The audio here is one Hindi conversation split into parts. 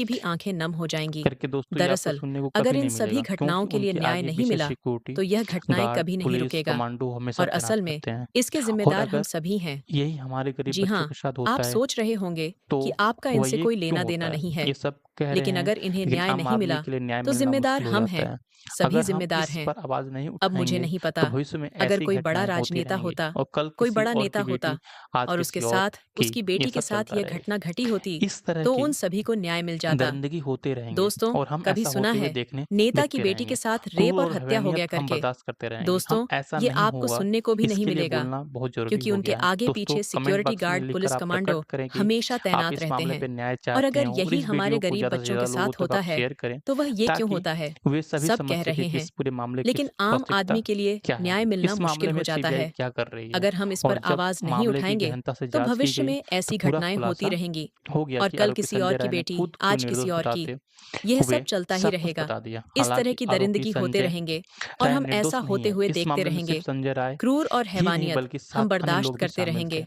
की भी आंखें नम हो जाएंगी। करके दोस्तों ये आपको दरअसल सुनने को कभी अगर इन नहीं सभी मिलेगा, घटनाओं क्योंकि के लिए उनके न्याय आगे नहीं विशेष मिला सिक्योरिटी तो यह घटनाएं गार्ड, कभी नहीं पुलिस, रुकेगा। कमांडो हमेशा और तैनात असल में रहते हैं। इसके और जिम्मेदार हम अगर सभी हैं। यही हमारे गरीब जी बच्चों हाँ, के साथ आप होता है सोच रहे होंगे तो कि आपका वह इनसे ये कोई क्यों लेना होता देना नहीं है? है। ये सब कह रहे लेकिन हैं, अगर इन्हें लेकिन न्याय आम नहीं आदमी मिला के लिए न्याय तो मिलना जिम्मेदार मुश्किल हो हम जाता हैं, है। सभी अगर हम जिम्मेदार इस हैं। पर आवाज़ नहीं अब मुझे उठाएँगे नहीं तो पता, भविष्य में अगर ऐसी कोई बड़ा घटनाएँ होती राजनेता रहेंगी होता, और कल कोई किसी बड़ा और नेता की होता बेटी, आज और उसके किसी और साथ की, उसकी ये बेटी के सब साथ चलता यह रहेगा। घटना घटी होती इस तरह तो की उन सभी को न्याय मिल जाता। दरिंदगी होते रहेंगे दोस्तों, और हम कभी ऐसा सुना होते हुए है देखते नेता की बेटी रहेंगे। के साथ क्रूर रेप और और हत्या हो गया हैवानियत हम करके? बर्दाश्त करते रहेंगे। हम दोस्तों, ऐसा ये नहीं आपको होगा, सुनने को भी नहीं इसके लिए मिलेगा, बोलना बहुत ज़रूरी क्योंकि हो उनके गया है। आगे दोस्तों पीछे कमेंट सिक्योरिटी बॉक्स में गार्ड, लिखकर पुलिस आप कमांडो प्रकट करें कि हमेशा आप तैनात इस रहते मामले हैं। पे न्याय और चाहते अगर हैं और यही इस हमारे वीडियो को गरीब ज़्यादा से बच्चों के ज़्यादा लोगों साथ तक होता आप है शेयर करें, तो वह ये क्यों ताकि होता है? वे सभी सब समझ कह सकें रहे कि हैं, इस पूरे मामले की लेकिन आम वास्तविकता आदमी के लिए क्या है। न्याय मिलना इस मुश्किल मामले हो में जाता सीबीआई है। क्या कर रही है अगर हम इस और पर जब आवाज नहीं मामले की उठाएंगे गहनता से तो जाँच की भविष्य गई में तो ऐसी पूरा घटनाएं होती खुलासा रहेंगी हो गया और कि कल आरोपी किसी संजय और की राय ने बेटी, खुद को आज निर्दोष किसी और की। बताते यह हुए सब चलता ही सब कुछ रहेगा। बता दिया। इस तरह हालांकि की आरोपी दरिंदगी होते संजय रहेंगे और राय हम निर्दोष ऐसा नहीं होते है। हुए इस देखते मामले में रहेंगे। सिर्फ संजय राय क्रूर और ही नहीं हैवानियत बल्कि हम 7 अन्य बर्दाश्त लोग भी करते शामिल थे। रहेंगे।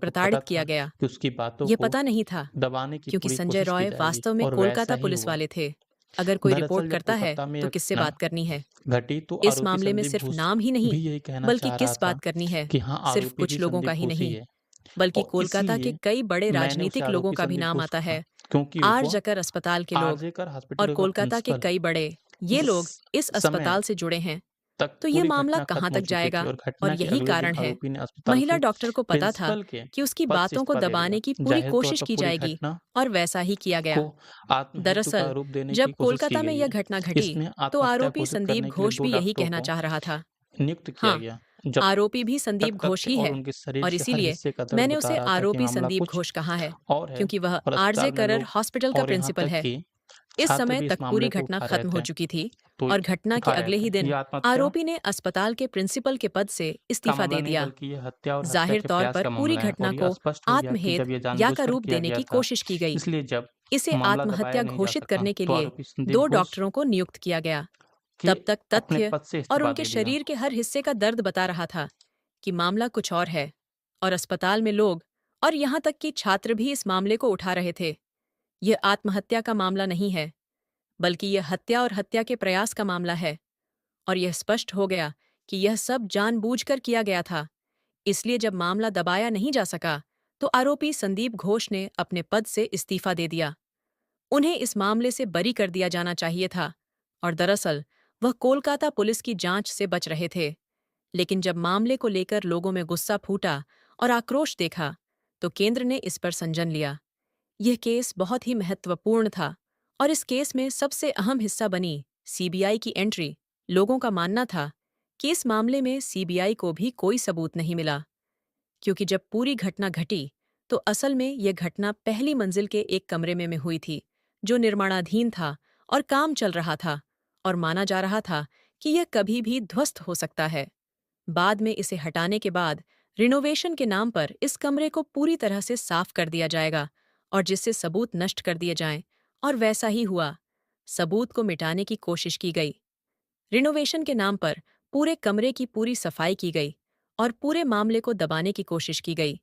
को प्रताड़ित पता किया था गया। कि उसकी बातों ये को पता नहीं था दबाने की क्योंकि पूरी संजय कोशिश की रॉय जाएगी वास्तव में और वैसा कोलकाता ही पुलिस हुआ। वाले थे। अगर कोई दरअसल रिपोर्ट जब करता है कोलकाता में तो यह किससे घटना बात करनी है? घटी तो इस आरोपी मामले में संदीप सिर्फ घोष नाम ही नहीं, भी यही कहना बल्कि चाह रहा किस था बात करनी है। कि हाँ, सिर्फ आरोपी कुछ भी लोगों का संदीप ही घोष ही नहीं, है बल्कि और कोलकाता के इसीलिए कई बड़े मैंने उसे राजनीतिक लोगों आरोपी का भी संदीप नाम घोष आता कहा है। क्योंकि आर वो जकर अस्पताल के लोग आरजेकर और हॉस्पिटल का कोलकाता के प्रिंसिपल कई बड़े ये लोग जिस इस समय अस्पताल से जुड़े हैं। तक तो ये पूरी मामला घटना कहाँ खत्म हो तक चुकी थी जाएगा? और और घटना के यही अगले दिन कारण है। आरोपी ने अस्पताल महिला के डॉक्टर को पता था प्रिंसिपल के कि उसकी पद से बातों को इस्तीफा दे दिया। दबाने की पूरी जाहिर तौर कोशिश पर की पूरी जाएगी घटना और वैसा ही किया गया। को आत्महत्या का दरअसल रूप देने जब की कोशिश की कोलकाता में गई यह है। घटना घटी इसमें तो आत्महत्या आरोपी घोषित संदीप करने के लिए घोष 2 भी यही डॉक्टरों कहना को चाह रहा था। नियुक्त किया हाँ, गया। जब आरोपी भी संदीप तक घोष तथ्य ही और है उनके शरीर और के हर इसीलिए हिस्से का दर्द मैंने बता उसे रहा था कि आरोपी मामला संदीप कुछ घोष कहा है और है क्योंकि वह और आरजे अस्पताल में करर लोग हॉस्पिटल का और यहाँ प्रिंसिपल तक है। कि इस छात्र समय भी तक इस पूरी मामले को घटना उठा रहे खत्म हो थे। चुकी थी तो और घटना के उठा रहे अगले थे। ही दिन ये आत्महत्या आरोपी ने अस्पताल के प्रिंसिपल के पद से का इस्तीफा मामला दे नहीं दिया। बल्कि ये हत्या और हत्या जाहिर के तौर प्रयास पर का पूरी मामला है घटना और ये को स्पष्ट हो गया कि आत्महेत जब ये या का जानबूझकर रूप किया देने गया की था, कोशिश की गई। इसलिए जब इसे मामला दबाया आत्महत्या नहीं जा घोषित सका करने के तो लिए आरोपी संदीप 2 घोष डॉक्टरों को नियुक्त किया गया। के तब तक अपने तथ्य पद से और इस्तीफा उनके दे दिया। शरीर के हर हिस्से का दर्द बता रहा था कि मामला कुछ और है। और अस्पताल में लोग और यहाँ तक कि छात्र भी इस मामले को उठा रहे थे। यह आत्महत्या का मामला नहीं है, बल्कि यह हत्या और हत्या के प्रयास का मामला है। और यह स्पष्ट हो गया कि यह सब जानबूझकर किया गया था। इसलिए जब मामला दबाया नहीं जा सका, तो आरोपी संदीप घोष ने अपने पद से इस्तीफा दे दिया। उन्हें इस मामले से बरी कर दिया जाना चाहिए था और दरअसल वह कोलकाता पुलिस की जांच से बच रहे थे। लेकिन जब मामले को लेकर लोगों में गुस्सा फूटा और आक्रोश देखा, तो केंद्र ने इस पर संज्ञान लिया। यह केस बहुत ही महत्वपूर्ण था और इस केस में सबसे अहम हिस्सा बनी सीबीआई की एंट्री। लोगों का मानना था कि इस मामले में सीबीआई को भी कोई सबूत नहीं मिला, क्योंकि जब पूरी घटना घटी तो असल में यह घटना पहली मंजिल के एक कमरे में हुई थी, जो निर्माणाधीन था और काम चल रहा था और माना जा रहा था कि यह कभी भी ध्वस्त हो सकता है। बाद में इसे हटाने के बाद रिनोवेशन के नाम पर इस कमरे को पूरी तरह से साफ कर दिया जाएगा और जिससे सबूत नष्ट कर दिए जाएं, और वैसा ही हुआ। सबूत को मिटाने की कोशिश की गई। रिनोवेशन के नाम पर पूरे कमरे की पूरी सफाई की गई और पूरे मामले को दबाने की कोशिश की गई।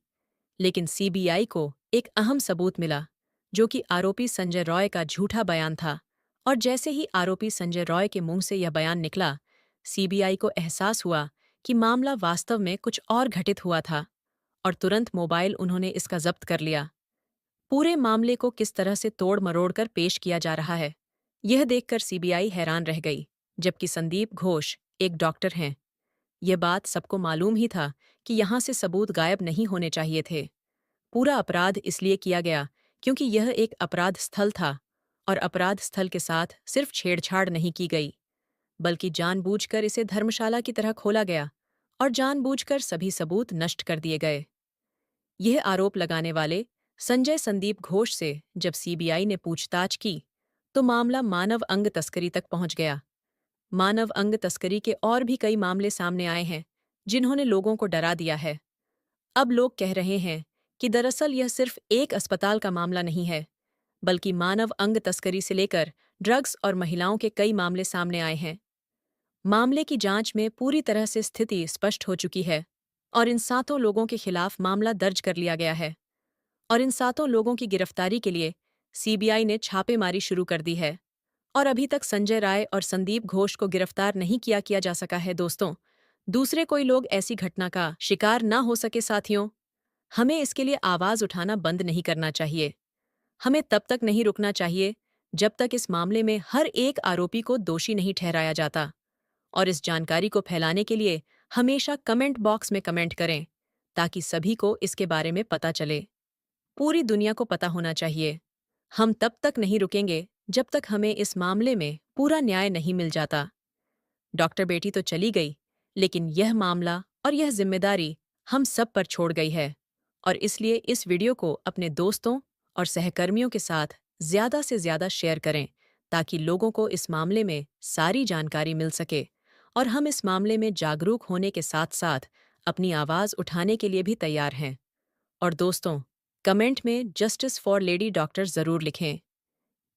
लेकिन सीबीआई को एक अहम सबूत मिला, जो कि आरोपी संजय रॉय का झूठा बयान था। और जैसे ही आरोपी संजय रॉय के मुंह से यह बयान निकला, सीबीआई को एहसास हुआ कि मामला वास्तव में कुछ और घटित हुआ था और तुरंत मोबाइल उन्होंने इसका जब्त कर लिया। पूरे मामले को किस तरह से तोड़ मरोड़ कर पेश किया जा रहा है, यह देखकर सीबीआई हैरान रह गई, जबकि संदीप घोष एक डॉक्टर हैं। यह बात सबको मालूम ही था कि यहाँ से सबूत गायब नहीं होने चाहिए थे। पूरा अपराध इसलिए किया गया क्योंकि यह एक अपराध स्थल था और अपराध स्थल के साथ सिर्फ छेड़छाड़ नहीं की गई, बल्कि जानबूझकर इसे धर्मशाला की तरह खोला गया और जानबूझकर सभी सबूत नष्ट कर दिए गए। यह आरोप लगाने वाले संजय संदीप घोष से जब सीबीआई ने पूछताछ की, तो मामला मानव अंग तस्करी तक पहुंच गया। मानव अंग तस्करी के और भी कई मामले सामने आए हैं, जिन्होंने लोगों को डरा दिया है। अब लोग कह रहे हैं कि दरअसल यह सिर्फ एक अस्पताल का मामला नहीं है, बल्कि मानव अंग तस्करी से लेकर ड्रग्स और महिलाओं के कई मामले सामने आए हैं। मामले की जांच में पूरी तरह से स्थिति स्पष्ट हो चुकी है और इन 7 लोगों के खिलाफ मामला दर्ज कर लिया गया है और इन 7 लोगों की गिरफ्तारी के लिए सीबीआई ने छापेमारी शुरू कर दी है। और अभी तक संजय राय और संदीप घोष को गिरफ्तार नहीं किया जा सका है। दोस्तों, दूसरे कोई लोग ऐसी घटना का शिकार ना हो सके। साथियों, हमें इसके लिए आवाज उठाना बंद नहीं करना चाहिए। हमें तब तक नहीं रुकना चाहिए जब तक इस मामले में हर एक आरोपी को दोषी नहीं ठहराया जाता। और इस जानकारी को फैलाने के लिए हमेशा कमेंट बॉक्स में कमेंट करें, ताकि सभी को इसके बारे में पता चले। पूरी दुनिया को पता होना चाहिए। हम तब तक नहीं रुकेंगे जब तक हमें इस मामले में पूरा न्याय नहीं मिल जाता। डॉक्टर बेटी तो चली गई, लेकिन यह मामला और यह जिम्मेदारी हम सब पर छोड़ गई है। और इसलिए इस वीडियो को अपने दोस्तों और सहकर्मियों के साथ ज़्यादा से ज़्यादा शेयर करें, ताकि लोगों को इस मामले में सारी जानकारी मिल सके और हम इस मामले में जागरूक होने के साथ साथ अपनी आवाज़ उठाने के लिए भी तैयार हैं। और दोस्तों, कमेंट में जस्टिस फॉर लेडी डॉक्टर ज़रूर लिखें।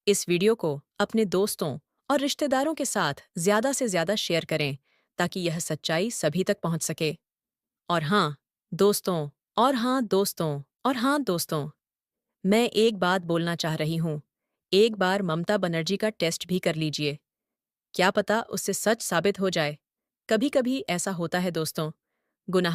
इस वीडियो को अपने दोस्तों और रिश्तेदारों के साथ ज़्यादा से ज़्यादा शेयर करें, ताकि यह सच्चाई सभी तक पहुंच सके। और हाँ दोस्तों, और हाँ दोस्तों, और हाँ दोस्तों, मैं एक बात बोलना चाह रही हूँ। एक बार ममता बनर्जी का टेस्ट भी कर लीजिए, क्या पता उससे सच साबित हो जाए। कभी कभी ऐसा होता है दोस्तों, गुनाह